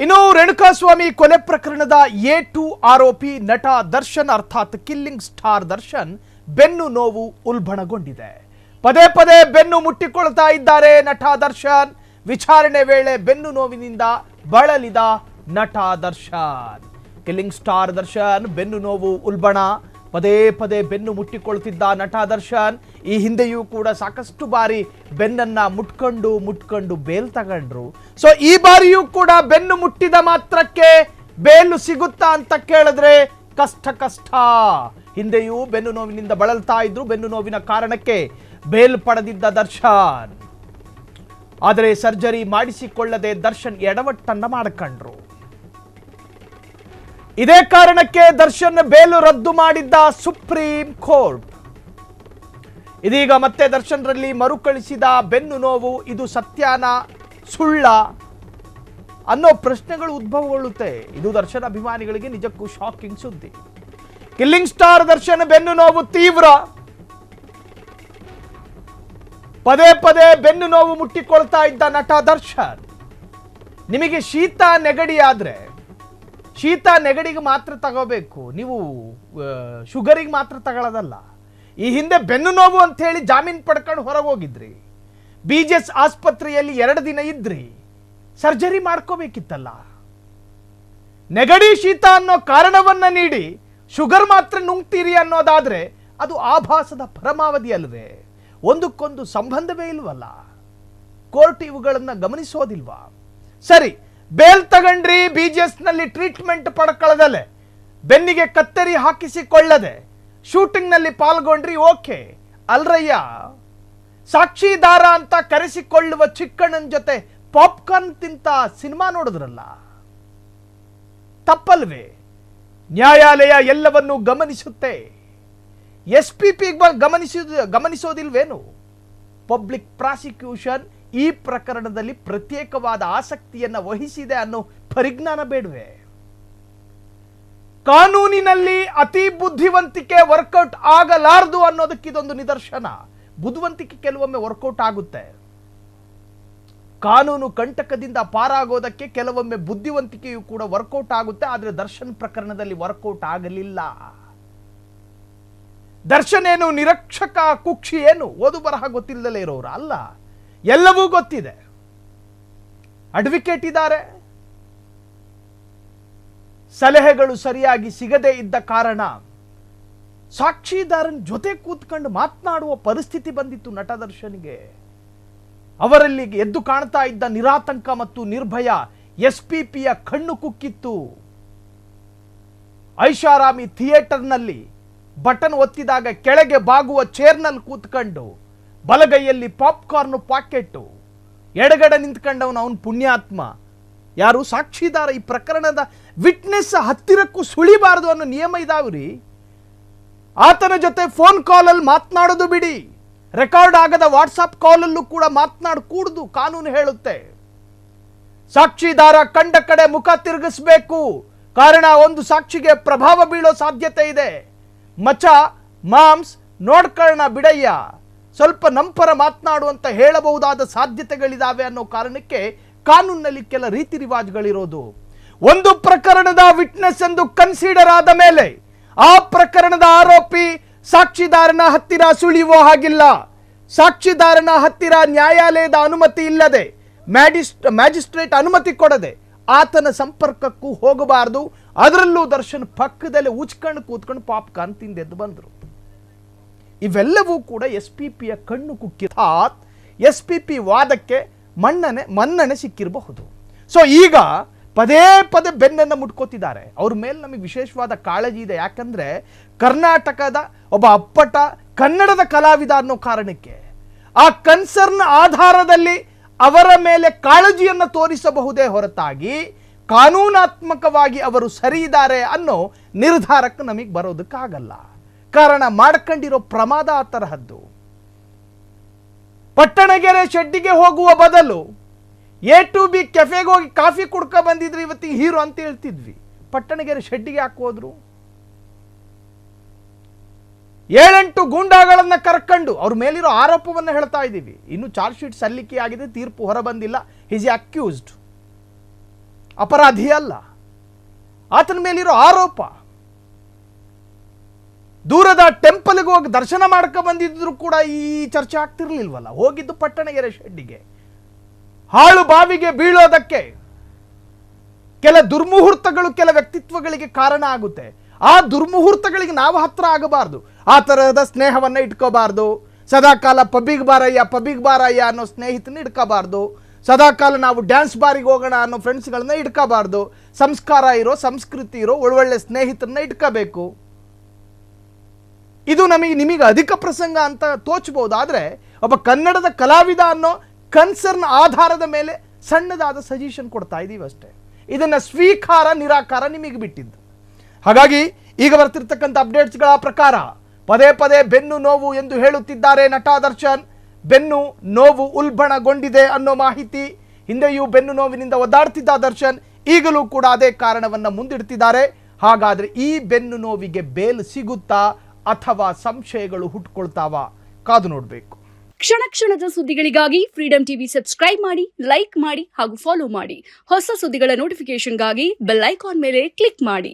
ಇನ್ನು ರೇಣುಕಾಸ್ವಾಮಿ ಕೊಲೆ ಪ್ರಕರಣದ A2 ಆರೋಪಿ ನಟ ದರ್ಶನ್ ಅರ್ಥಾತ್ ಕಿಲ್ಲಿಂಗ್ ಸ್ಟಾರ್ ದರ್ಶನ್ ಬೆನ್ನು ನೋವು ಉಲ್ಬಣಗೊಂಡಿದೆ. ಪದೇ ಪದೇ ಬೆನ್ನು ಮುಟ್ಟಿಕೊಳ್ತಾ ಇದ್ದಾರೆ ನಟ ದರ್ಶನ್. ವಿಚಾರಣೆ ವೇಳೆ ಬೆನ್ನು ನೋವಿನಿಂದ ಬಳಲಿದ ನಟ ದರ್ಶನ್. ಕಿಲ್ಲಿಂಗ್ ಸ್ಟಾರ್ ದರ್ಶನ್ ಬೆನ್ನು ನೋವು ಉಲ್ಬಣ. ಪದೇ ಪದೇ ಬೆನ್ನು ಮುಟ್ಟಿಕೊಳ್ತಿದ್ದ ನಟ ದರ್ಶನ್ ಈ ಹಿಂದೆಯೂ ಕೂಡ ಸಾಕಷ್ಟು ಬಾರಿ ಬೆನ್ನನ್ನ ಮುಟ್ಕೊಂಡು ಬೇಲ್ ತಗೊಂಡ್ರು. ಸೊ ಈ ಬಾರಿಯೂ ಕೂಡ ಬೆನ್ನು ಮುಟ್ಟಿದ ಮಾತ್ರಕ್ಕೆ ಬೇಲು ಸಿಗುತ್ತಾ ಅಂತ ಕೇಳಿದ್ರೆ ಕಷ್ಟ. ಹಿಂದೆಯೂ ಬೆನ್ನು ನೋವಿನಿಂದ ಬಳಲ್ತಾ ಇದ್ರು. ಬೆನ್ನು ನೋವಿನ ಕಾರಣಕ್ಕೆ ಬೇಲ್ ಪಡೆದಿದ್ದ ದರ್ಶನ್, ಆದರೆ ಸರ್ಜರಿ ಮಾಡಿಸಿಕೊಳ್ಳದೆ ದರ್ಶನ್ ಎಡವಟ್ಟನ್ನ ಮಾಡಿಕೊಂಡ್ರು. ಇದೇ ಕಾರಣಕ್ಕೆ ದರ್ಶನ್ ಬೇಲು ರದ್ದು ಮಾಡಿದ್ದ ಸುಪ್ರೀಂ ಕೋರ್ಟ್. ಇದೀಗ ಮತ್ತೆ ದರ್ಶನ್ ರಲ್ಲಿ ಮರುಕಳಿಸಿದ ಬೆನ್ನು ನೋವು ಇದು ಸತ್ಯಾನ ಸುಳ್ಳ ಅನ್ನೋ ಪ್ರಶ್ನೆಗಳು ಉದ್ಭವಗೊಳ್ಳುತ್ತೆ. ಇದು ದರ್ಶನ್ ಅಭಿಮಾನಿಗಳಿಗೆ ನಿಜಕ್ಕೂ ಶಾಕಿಂಗ್ ಸುದ್ದಿ. ಕಿಲ್ಲಿಂಗ್ ಸ್ಟಾರ್ ದರ್ಶನ್ ಬೆನ್ನು ನೋವು ತೀವ್ರ. ಪದೇ ಪದೇ ಬೆನ್ನು ನೋವು ಮುಟ್ಟಿಕೊಳ್ತಾ ಇದ್ದ ನಟ ದರ್ಶನ್. ನಿಮಗೆ ಶೀತ ನೆಗಡಿ ಆದ್ರೆ ಶೀತ ನೆಗಡಿಗೆ ಮಾತ್ರ ತಗೋಬೇಕು, ನೀವು ಶುಗರಿಗೆ ಮಾತ್ರ ತಗೊಳ್ಳೋದಲ್ಲ. ಈ ಹಿಂದೆ ಬೆನ್ನು ನೋವು ಅಂತ ಹೇಳಿ ಜಾಮೀನು ಪಡ್ಕೊಂಡು ಹೊರಗೆ ಹೋಗಿದ್ರಿ. BJS ಆಸ್ಪತ್ರೆಯಲ್ಲಿ 2 ದಿನ ಇದ್ರಿ. ಸರ್ಜರಿ ಮಾಡ್ಕೋಬೇಕಿತ್ತಲ್ಲ. ನೆಗಡಿ ಶೀತ ಅನ್ನೋ ಕಾರಣವನ್ನ ನೀಡಿ ಶುಗರ್ ಮಾತ್ರ ನುಂಗ್ತೀರಿ ಅನ್ನೋದಾದ್ರೆ ಅದು ಆಭಾಸದ ಪರಮಾವಧಿ ಅಲ್ವೇ? ಒಂದಕ್ಕೊಂದು ಸಂಬಂಧವೇ ಇಲ್ವಲ್ಲ. ಕೋರ್ಟ್ ಇವುಗಳನ್ನ ಗಮನಿಸೋದಿಲ್ವಾ? ಸರಿ, ಬೇಲ್ ತಗೊಂಡ್ರಿ, BJS ನಲ್ಲಿ ಟ್ರೀಟ್ಮೆಂಟ್ ಪಡ್ಕೊಳ್ಳದಲೆ, ಬೆನ್ನಿಗೆ ಕತ್ತರಿ ಹಾಕಿಸಿಕೊಳ್ಳದೆ ಶೂಟಿಂಗ್ ನಲ್ಲಿ ಪಾಲ್ಗೊಂಡ್ರಿ, ಓಕೆ ಅಲ್ರಯ್ಯ. ಸಾಕ್ಷಿದಾರ ಅಂತ ಕರೆಸಿಕೊಳ್ಳುವ ಚಿಕ್ಕಣ್ಣನ ಜೊತೆ ಪಾಪ್ಕಾರ್ನ್ ತಿಂತ ಸಿನಿಮಾ ನೋಡಿದ್ರಲ್ಲ, ತಪ್ಪಲ್ವೇ? ನ್ಯಾಯಾಲಯ ಎಲ್ಲವನ್ನೂ ಗಮನಿಸುತ್ತೆ. SPP ಗಮನಿಸೋದಿಲ್ವೇನು? ಪಬ್ಲಿಕ್ ಪ್ರಾಸಿಕ್ಯೂಷನ್ ಈ ಪ್ರಕರಣದಲ್ಲಿ ಪ್ರತ್ಯೇಕವಾದ ಆಸಕ್ತಿಯನ್ನ ವಹಿಸಿದೆ ಅನ್ನೋ ಪರಿಜ್ಞಾನ ಬೇಡವೆ? ಕಾನೂನಿನಲ್ಲಿ ಅತಿ ಬುದ್ಧಿವಂತಿಕೆ ವರ್ಕೌಟ್ ಆಗಲಾರದು ಅನ್ನೋದಕ್ಕೆ ಇದೊಂದು ನಿದರ್ಶನ. ಬುದ್ಧಿವಂತಿಕೆ ಕೆಲವೊಮ್ಮೆ ವರ್ಕೌಟ್ ಆಗುತ್ತೆ. ಕಾನೂನು ಕಂಟಕದಿಂದ ಪಾರಾಗೋದಕ್ಕೆ ಕೆಲವೊಮ್ಮೆ ಬುದ್ಧಿವಂತಿಕೆಯು ಕೂಡ ವರ್ಕೌಟ್ ಆಗುತ್ತೆ. ಆದರೆ ದರ್ಶನ್ ಪ್ರಕರಣದಲ್ಲಿ ವರ್ಕೌಟ್ ಆಗಲಿಲ್ಲ. ದರ್ಶನ್ ಏನು ನಿರಕ್ಷಕ ಕುಕ್ಷಿ, ಏನು ಓದು ಬರಹ ಗೊತ್ತಿಲ್ಲದಲೇ ಇರೋರು ಅಲ್ಲ, ಎಲ್ಲವೂ ಗೊತ್ತಿದೆ. ಅಡ್ವೊಕೇಟ್ ಇದ್ದಾರೆ. ಸಲಹೆಗಳು ಸರಿಯಾಗಿ ಸಿಗದೇ ಇದ್ದ ಕಾರಣ ಸಾಕ್ಷಿದಾರನ ಜೊತೆ ಕೂತ್ಕೊಂಡು ಮಾತನಾಡುವ ಪರಿಸ್ಥಿತಿ ಬಂದಿತ್ತು ನಟ ದರ್ಶನ್ಗೆ. ಅವರಲ್ಲಿ ಎದ್ದು ಕಾಣ್ತಾ ಇದ್ದ ನಿರಾತಂಕ ಮತ್ತು ನಿರ್ಭಯ SPPಯ ಕಣ್ಣು ಕುಕ್ಕಿತ್ತು. ಐಷಾರಾಮಿ ಥಿಯೇಟರ್ನಲ್ಲಿ ಬಟನ್ ಒತ್ತಿದಾಗ ಕೆಳಗೆ ಬಾಗುವ ಚೇರ್ನಲ್ಲಿ ಕೂತ್ಕೊಂಡು ಬಲಗೈಯಲ್ಲಿ ಪಾಪ್ಕಾರ್ನ್ ಪಾಕೆಟ್ಟು, ಎಡಗಡೆ ನಿಂತ್ಕೊಂಡವನು ಅವನು ಪುಣ್ಯಾತ್ಮ. ಯಾರು? ಸಾಕ್ಷಿದಾರ. ಈ ಪ್ರಕರಣದ ವಿಟ್ನೆಸ್ ಹತ್ತಿರಕ್ಕೂ ಸುಳಿಬಾರದು ಅನ್ನೋ ನಿಯಮ ಇದಾವ್ರಿ. ಆತನ ಜೊತೆ ಫೋನ್ ಕಾಲಲ್ಲಿ ಮಾತನಾಡೋದು ಬಿಡಿ, ರೆಕಾರ್ಡ್ ಆಗದ ವಾಟ್ಸಾಪ್ ಕಾಲಲ್ಲೂ ಕೂಡ ಮಾತನಾಡಕೂಡದು, ಕಾನೂನು ಹೇಳುತ್ತೆ. ಸಾಕ್ಷಿದಾರ ಕಂಡ ಕಡೆ ಮುಖ ತಿರುಗಿಸ್ಬೇಕು, ಕಾರಣ ಒಂದು ಸಾಕ್ಷಿಗೆ ಪ್ರಭಾವ ಬೀಳೋ ಸಾಧ್ಯತೆ ಇದೆ. ಮಚ ಮಾಮ್ಸ್ ನೋಡ್ಕೊಳ್ಳೋಣ ಬಿಡಯ್ಯ, ಸ್ವಲ್ಪ ನಂಪರ ಮಾತನಾಡುವಂತ ಹೇಳಬಹುದಾದ ಸಾಧ್ಯತೆಗಳಿದಾವೆ ಅನ್ನೋ ಕಾರಣಕ್ಕೆ ಕಾನೂನಿನಲ್ಲಿ ಕೆಲ ರೀತಿ ರಿವಾಜ್ಗಳಿರೋದು. ಒಂದು ಪ್ರಕರಣದ ವಿಟ್ನೆಸ್ ಎಂದು ಕನ್ಸಿಡರ್ ಆದ ಮೇಲೆ ಆ ಪ್ರಕರಣದ ಆರೋಪಿ ಸಾಕ್ಷಿದಾರನ ಹತ್ತಿರ ಸುಳಿಯುವ ಹಾಗಿಲ್ಲ. ಸಾಕ್ಷಿದಾರನ ಹತ್ತಿರ ನ್ಯಾಯಾಲಯದ ಅನುಮತಿ ಇಲ್ಲದೆ, ಮ್ಯಾಜಿಸ್ಟ್ರೇಟ್ ಅನುಮತಿ ಕೊಡದೆ ಆತನ ಸಂಪರ್ಕಕ್ಕೂ ಹೋಗಬಾರದು. ಅದರಲ್ಲೂ ದರ್ಶನ್ ಪಕ್ಕದಲ್ಲಿ ಉಚ್ಕೊಂಡು ಕೂತ್ಕೊಂಡು ಪಾಪ್ಕಾರ್ನ್ ತಿಂದೆದ್ದು ಬಂದರು. ಇವೆಲ್ಲವೂ ಕೂಡ SPPಯ ಕಣ್ಣು ಕುಕ್ಕಿತಾತ್ SPP ವಾದಕ್ಕೆ ಮನ್ನಣೆ ಸಿಕ್ಕಿರಬಹುದು. ಸೊ ಈಗ ಪದೇ ಪದೇ ಬೆನ್ನನ್ನು ಮುಟ್ಕೋತಿದ್ದಾರೆ. ಅವ್ರ ಮೇಲೆ ನಮಗೆ ವಿಶೇಷವಾದ ಕಾಳಜಿ ಇದೆ. ಯಾಕಂದ್ರೆ ಕರ್ನಾಟಕದ ಒಬ್ಬ ಅಪ್ಪಟ ಕನ್ನಡದ ಕಲಾವಿದ ಅನ್ನೋ ಕಾರಣಕ್ಕೆ ಆ ಕನ್ಸರ್ನ್ ಆಧಾರದಲ್ಲಿ ಅವರ ಮೇಲೆ ಕಾಳಜಿಯನ್ನು ತೋರಿಸಬಹುದೇ ಹೊರತಾಗಿ ಕಾನೂನಾತ್ಮಕವಾಗಿ ಅವರು ಸರಿ ಇದ್ದಾರೆ ಅನ್ನೋ ನಿರ್ಧಾರಕ್ಕೆ ನಮಗೆ ಬರೋದಕ್ಕಾಗಲ್ಲ. ಕಾರಣ ಮಾಡ್ಕೊಂಡಿರೋ ಪ್ರಮಾದ ಆ ತರಹದ್ದು. ಪಟ್ಟಣಗೆರೆ ಶೆಡ್ಡಿಗೆ ಹೋಗುವ ಬದಲು A2B ಕೆಫೆಗೆ ಹೋಗಿ ಕಾಫಿ ಕುಡ್ಕ ಬಂದಿದ್ರು, ಇವತ್ತಿಗೆ ಹೀರೋ ಅಂತ ಹೇಳ್ತಿದ್ವಿ. ಪಟ್ಟಣಗೆರೆ ಶೆಡ್ಡಿಗೆ ಹಾಕೋದ್ರು. 7-8 ಗೂಂಡಾಗಳನ್ನ ಕರ್ಕೊಂಡು ಅವ್ರ ಮೇಲಿರೋ ಆರೋಪವನ್ನು ಹೇಳ್ತಾ ಇದ್ದೀವಿ. ಇನ್ನು ಚಾರ್ಜ್ ಶೀಟ್ ಸಲ್ಲಿಕೆ ಆಗಿದೆ, ತೀರ್ಪು ಹೊರಬಂದಿಲ್ಲ. Is accused. ಅಪರಾಧಿ ಅಲ್ಲ. ಆತನ ಮೇಲಿರೋ ಆರೋಪ, ದೂರದ ಟೆಂಪಲ್ಗೆ ಹೋಗಿ ದರ್ಶನ ಮಾಡ್ಕೊ ಬಂದಿದ್ರು ಕೂಡ ಈ ಚರ್ಚೆ ಆಗ್ತಿರ್ಲಿಲ್ವಲ್ಲ. ಹೋಗಿದ್ದು ಪಟ್ಟಣಗೆರೆ ಶೆಡ್ಡಿಗೆ. ಹಾಳು ಬಾವಿಗೆ ಬೀಳೋದಕ್ಕೆ ಕೆಲ ದುರ್ಮುಹೂರ್ತಗಳು ಕೆಲ ವ್ಯಕ್ತಿತ್ವಗಳಿಗೆ ಕಾರಣ ಆಗುತ್ತೆ. ಆ ದುರ್ಮುಹೂರ್ತಗಳಿಗೆ ನಾವು ಹತ್ರ ಆಗಬಾರ್ದು. ಆ ತರಹದ ಸ್ನೇಹವನ್ನ ಇಟ್ಕೋಬಾರ್ದು. ಸದಾಕಾಲ ಪಬ್ಬಿಗೆ ಬಾರಯ್ಯ ಅನ್ನೋ ಸ್ನೇಹಿತನ ಇಟ್ಕೋಬಾರ್ದು. ಸದಾಕಾಲ ನಾವು ಡ್ಯಾನ್ಸ್ ಬಾರಿಗೆ ಹೋಗೋಣ ಅನ್ನೋ ಫ್ರೆಂಡ್ಸ್ಗಳನ್ನ ಇಟ್ಕೋಬಾರ್ದು. ಸಂಸ್ಕಾರ ಇರೋ, ಸಂಸ್ಕೃತಿ ಇರೋ ಒಳ್ಳೊಳ್ಳೆ ಸ್ನೇಹಿತರನ್ನ ಇಟ್ಕೋಬೇಕು. ಇದು ನಿಮಗೆ ಅಧಿಕ ಪ್ರಸಂಗ ಅಂತ ತೋಚಬಹುದು. ಆದರೆ ಒಬ್ಬ ಕನ್ನಡದ ಕಲಾವಿದ ಅನ್ನೋ ಕನ್ಸರ್ನ್ ಆಧಾರದ ಮೇಲೆ ಸಣ್ಣದಾದ ಸಜೆಷನ್ ಕೊಡ್ತಾ ಇದ್ದೀವಿ ಅಷ್ಟೇ. ಇದನ್ನ ಸ್ವೀಕಾರ ನಿರಾಕಾರ ನಿಮಗೆ ಬಿಟ್ಟಿದ್ದು. ಹಾಗಾಗಿ ಈಗ ಬರ್ತಿರ್ತಕ್ಕಂಥ ಅಪ್ಡೇಟ್ಸ್ಗಳ ಪ್ರಕಾರ ಪದೇ ಪದೇ ಬೆನ್ನು ನೋವು ಎಂದು ಹೇಳುತ್ತಿದ್ದಾರೆ ನಟ ದರ್ಶನ್. ಬೆನ್ನು ನೋವು ಉಲ್ಬಣಗೊಂಡಿದೆ ಅನ್ನೋ ಮಾಹಿತಿ. ಹಿಂದೆಯೂ ಬೆನ್ನು ನೋವಿನಿಂದ ಒದ್ದಾಡ್ತಿದ್ದ ದರ್ಶನ್ ಈಗಲೂ ಕೂಡ ಅದೇ ಕಾರಣವನ್ನ ಮುಂದಿಡ್ತಿದ್ದಾರೆ. ಹಾಗಾದ್ರೆ ಈ ಬೆನ್ನು ನೋವಿಗೆ ಬೇಲ್ ಸಿಗುತ್ತಾ ಅಥವಾ ಸಂಶಯಗಳು ಹುಟ್ಟುಕೊಳ್ತಾವ? ಕಾದು ನೋಡಬೇಕು. ಕ್ಷಣ ಕ್ಷಣದ ಸುದ್ದಿಗಳಿಗಾಗಿ ಫ್ರೀಡಂ ಟಿವಿ ಸಬ್ಸ್ಕ್ರೈಬ್ ಮಾಡಿ, ಲೈಕ್ ಮಾಡಿ ಹಾಗೂ ಫಾಲೋ ಮಾಡಿ. ಹೊಸ ಸುದ್ದಿಗಳ ನೋಟಿಫಿಕೇಶನ್ಗಾಗಿ ಬೆಲ್ ಐಕಾನ್ ಮೇಲೆ ಕ್ಲಿಕ್ ಮಾಡಿ.